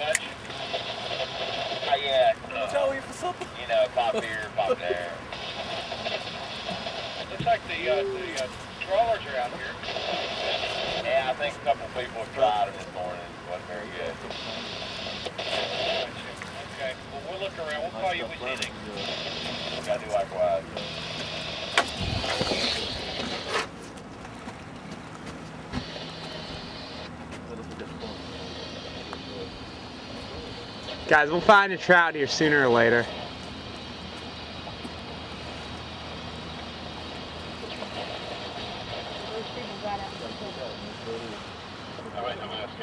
much? Yeah. Y'all waiting for something? You know, pop here, pop there. Looks like the trawlers are out here. Yeah, I think a couple people have tried them this morning. It wasn't very good. Okay, well, we'll look around. We'll call you if we see anything. Gotta do likewise. Guys, we'll find a trout here sooner or later. All right, I'm gonna ask